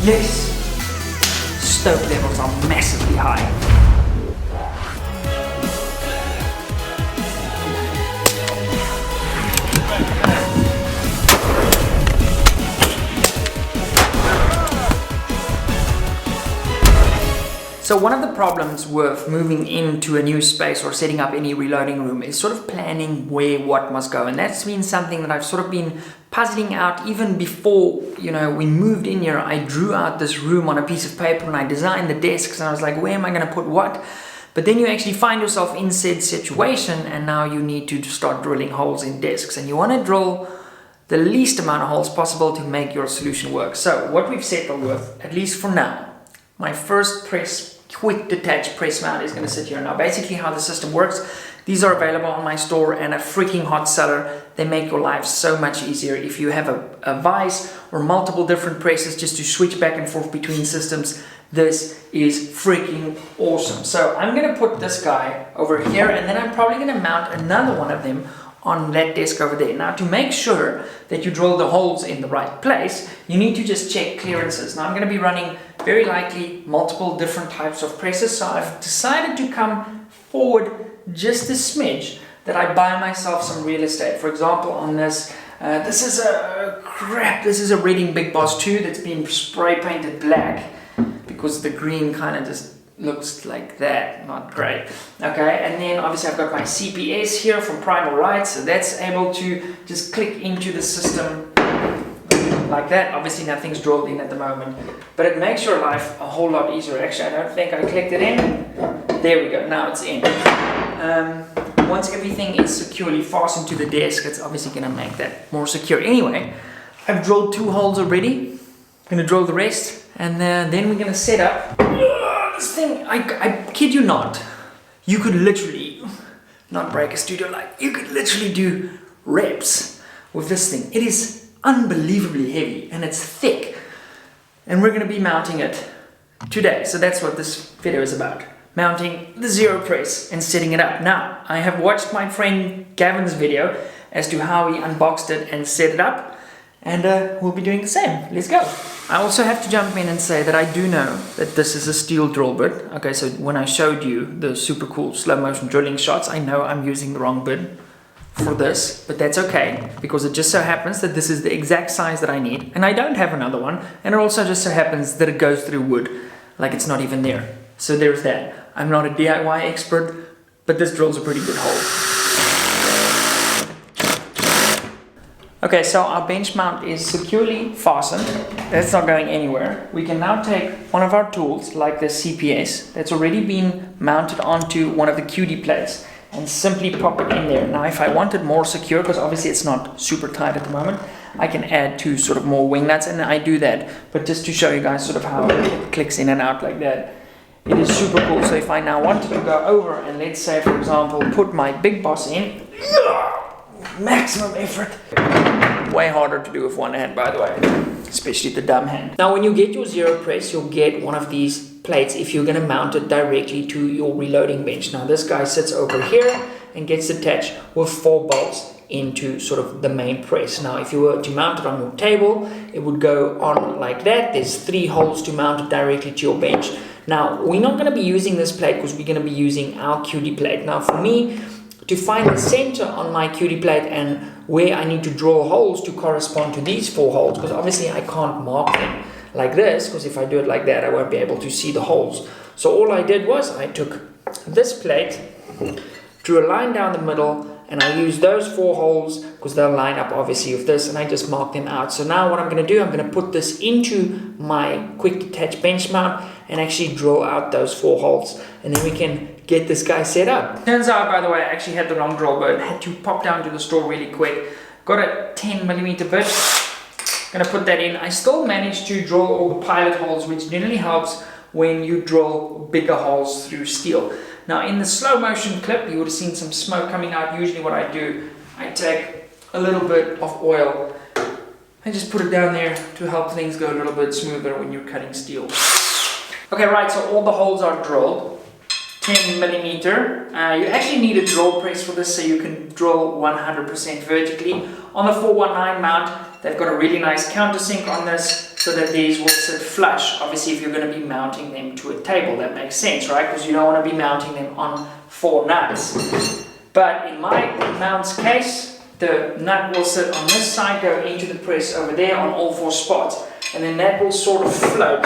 Yes! Stoke levels are massively high. So one of the problems with moving into a new space or setting up any reloading room is sort of planning where what must go, and that's been something that I've sort of been puzzling out even before, you know, we moved in here. I drew out this room on a piece of paper and I designed the desks and I was like, where am I going to put what? But then you actually find yourself in said situation and now you need to start drilling holes in desks, and you want to drill the least amount of holes possible to make your solution work. So what we've settled with, at least for now, my first quick detached press mount is going to sit here. Now basically how the system works, these are available on my store and a freaking hot seller. They make your life so much easier. If you have a vise or multiple different presses just to switch back and forth between systems, this is freaking awesome. So I'm going to put this guy over here and then I'm probably going to mount another one of them on that desk over there. Now to make sure that you drill the holes in the right place, you need to just check clearances. Now I'm going to be running very likely multiple different types of presses, so I've decided to come forward just a smidge that I buy myself some real estate. For example, on this, this is a Reading Big Boss 2 that's been spray painted black because the green kind of just looks like that, not great. Okay, and then obviously I've got my CPS here from Primal Right, so that's able to just click into the system like that. Obviously nothing's drilled in at the moment, but it makes your life a whole lot easier. Actually, I don't think I clicked it in. There we go, now it's in. Once everything is securely fastened to the desk, it's obviously going to make that more secure. Anyway, I've drilled 2 holes already. I'm going to drill the rest, and then we're going to set up this thing. I kid you not, you could literally not break a studio light. You could literally do reps with this thing. It is unbelievably heavy and it's thick, and we're going to be mounting it today. So that's what this video is about, mounting the zero press and setting it up. Now I have watched my friend Gavin's video as to how he unboxed it and set it up, and we'll be doing the same. Let's go. I also have to jump in and say that I do know that this is a steel drill bit. Okay, so when I showed you the super cool slow motion drilling shots, I know I'm using the wrong bit for this, but that's okay, because it just so happens that this is the exact size that I need, and I don't have another one, and it also just so happens that it goes through wood, like it's not even there. So there's that. I'm not a DIY expert, but this drills a pretty good hole. Okay, so our bench mount is securely fastened. That's not going anywhere. We can now take one of our tools, like the CPS, that's already been mounted onto one of the QD plates, and simply pop it in there. Now if I want it more secure, because obviously it's not super tight at the moment, I can add 2 sort of more wing nuts, and I do that. But just to show you guys sort of how it clicks in and out like that, it is super cool. So if I now wanted to go over and, let's say for example, put my Big Boss in, maximum effort. Way harder to do with one hand, by the way, especially the dumb hand. Now when you get your zero press, you'll get one of these plates if you're going to mount it directly to your reloading bench. Now this guy sits over here and gets attached with 4 bolts into sort of the main press. Now if you were to mount it on your table, it would go on like that. There's 3 holes to mount it directly to your bench. Now we're not going to be using this plate because we're going to be using our QD plate. Now for me, to find the center on my QD plate and where I need to draw holes to correspond to these 4 holes, because obviously I can't mark them like this, because if I do it like that I won't be able to see the holes. So all I did was I took this plate, drew a line down the middle, and I used those 4 holes because they'll line up obviously with this, and I just marked them out. So now what I'm going to do, I'm going to put this into my quick detach bench mount and actually drill out those 4 holes, and then we can get this guy set up. Turns out, by the way, I actually had the wrong drill bit. I had to pop down to the store really quick. Got a 10mm bit. Gonna put that in. I still managed to drill all the pilot holes, which generally helps when you drill bigger holes through steel. Now in the slow motion clip, you would have seen some smoke coming out. Usually what I do, I take a little bit of oil and just put it down there to help things go a little bit smoother when you're cutting steel. Okay, right, so all the holes are drilled. 10mm. You actually need a drill press for this so you can drill 100% vertically. On the 419 mount, they've got a really nice countersink on this so that these will sit flush. Obviously, if you're going to be mounting them to a table, that makes sense, right? Because you don't want to be mounting them on 4 nuts. But in my mount's case, the nut will sit on this side, go into the press over there on all 4 spots. And then that will sort of float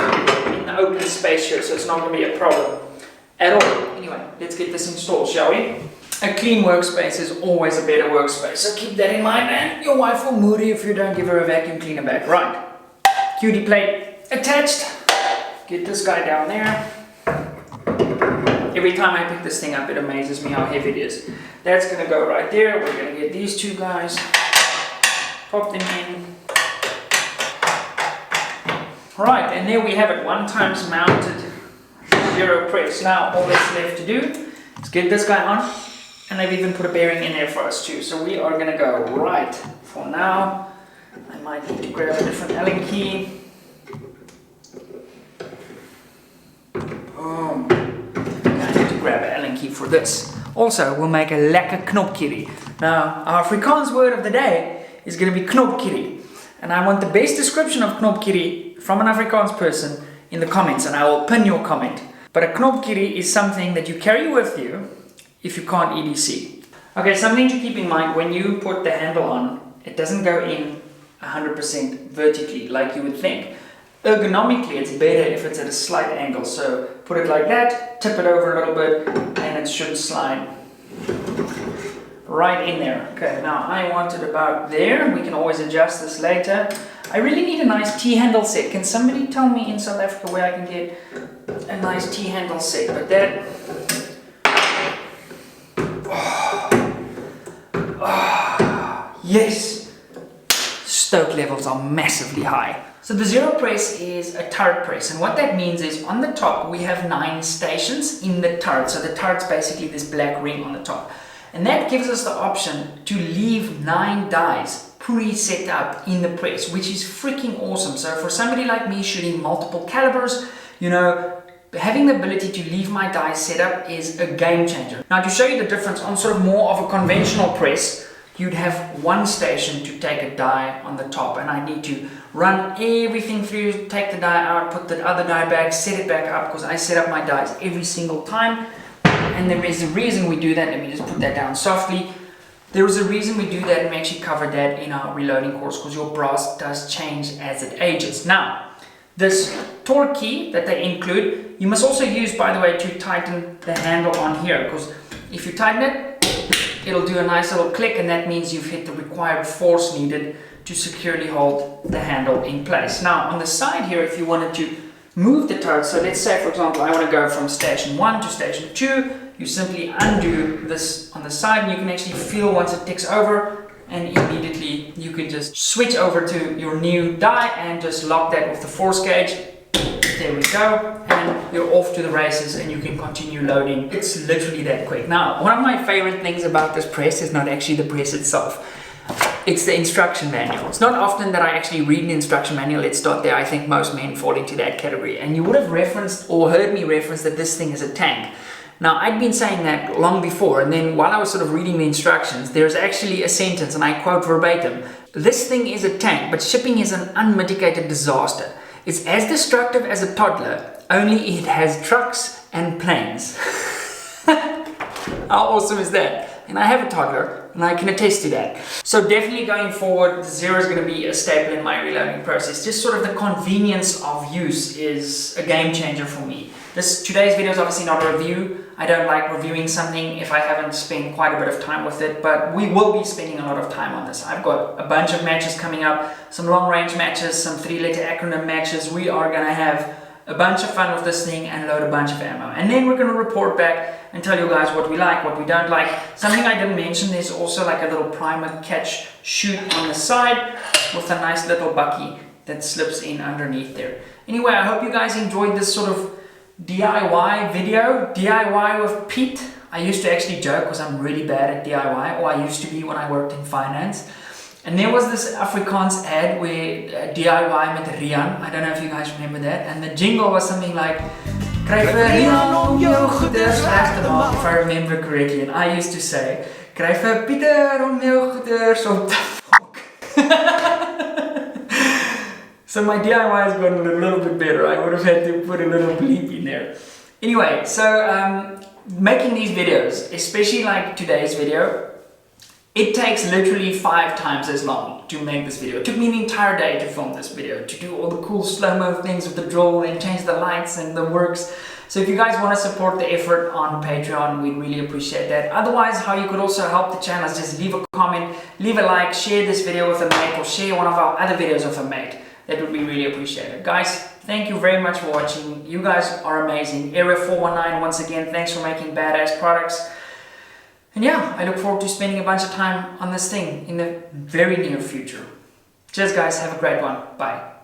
in the open space here, so it's not going to be a problem at all. Anyway, let's get this installed, shall we? A clean workspace is always a better workspace, so keep that in mind, and your wife will moody if you don't give her a vacuum cleaner back. Right, QD plate attached. Get this guy down there. Every time I pick this thing up, it amazes me how heavy it is. That's gonna go right there. We're gonna get these 2 guys, pop them in. Right, and there we have it, 1 times mounted 0 press. Now all that's left to do is get this guy on, and they've even put a bearing in there for us too. So we are going to go right for now. I might need to grab a different Allen key. Boom. I need to grab an Allen key for this. Also, we'll make a lekker knopkierie. Now, our Afrikaans word of the day is going to be knopkierie. And I want the best description of knopkierie from an Afrikaans person in the comments, and I will pin your comment. But a knopkierie is something that you carry with you if you can't EDC. Okay, something to keep in mind when you put the handle on, it doesn't go in 100% vertically like you would think. Ergonomically, it's better if it's at a slight angle. So put it like that, tip it over a little bit, and it should slide right in there. Okay, now I want it about there. We can always adjust this later. I really need a nice T-handle set. Can somebody tell me in South Africa where I can get a nice T-handle set? But that... yes! Stoke levels are massively high. So the 0 press is a turret press, and what that means is on the top we have 9 stations in the turret. So the turret's basically this black ring on the top. And that gives us the option to leave 9 dies pre-set up in the press, which is freaking awesome. So for somebody like me shooting multiple calibers, you know, having the ability to leave my dies set up is a game changer. Now to show you the difference on sort of more of a conventional press, you'd have 1 station to take a die on the top, and I need to run everything through, take the die out, put the other die back, set it back up, because I set up my dies every single time. And there is a reason we do that. Let me just put that down softly. There is a reason we do that, and we actually covered that in our reloading course, because your brass does change as it ages. Now, this torque key that they include, you must also use, by the way, to tighten the handle on here, because if you tighten it, it'll do a nice little click, and that means you've hit the required force needed to securely hold the handle in place. Now, on the side here, if you wanted to move the turret, so let's say, for example, I want to go from station 1 to station 2, you simply undo this on the side, and you can actually feel once it ticks over, and immediately you can just switch over to your new die and just lock that with the force gauge. There we go, and you're off to the races, and you can continue loading. It's literally that quick. Now, one of my favorite things about this press is not actually the press itself. It's the instruction manual. It's not often that I actually read an instruction manual. Let's start there. I think most men fall into that category. And you would have referenced or heard me reference that this thing is a tank. Now, I'd been saying that long before, and then while I was sort of reading the instructions, there's actually a sentence, and I quote verbatim, "This thing is a tank, but shipping is an unmitigated disaster. It's as destructive as a toddler, only it has trucks and planes." How awesome is that? And I have a toddler, and I can attest to that. So definitely going forward, the Zero is going to be a staple in my reloading process. Just sort of the convenience of use is a game changer for me. Today's video is obviously not a review. I don't like reviewing something if I haven't spent quite a bit of time with it, but we will be spending a lot of time on this. I've got a bunch of matches coming up, some long range matches, some 3-letter acronym matches. We are going to have a bunch of fun with this thing and load a bunch of ammo. And then we're going to report back and tell you guys what we like, what we don't like. Something I didn't mention, there's also like a little primer catch shoot on the side with a nice little bucky that slips in underneath there. Anyway, I hope you guys enjoyed this sort of DIY video, DIY with Pete. I used to actually joke because I'm really bad at DIY, or I used to be when I worked in finance. And there was this Afrikaans ad where DIY met Rian. I don't know if you guys remember that. And the jingle was something like, "Kry vir Rian om jou goeders reg te maak," if I remember correctly. And I used to say, "Kry vir Pieter om jou goeders op te maak." So my DIY has gotten a little bit better. I would have had to put a little bleep in there. Anyway, so making these videos, especially like today's video, it takes literally 5 times as long to make this video. It took me an entire day to film this video, to do all the cool slow-mo things with the drill and change the lights and the works. So if you guys want to support the effort on Patreon, we'd really appreciate that. Otherwise, how you could also help the channel is just leave a comment, leave a like, share this video with a mate, or share one of our other videos with a mate. That would be really appreciated. Guys, thank you very much for watching. You guys are amazing. Area 419, once again, thanks for making badass products. And yeah, I look forward to spending a bunch of time on this thing in the very near future. Cheers guys, have a great one. Bye.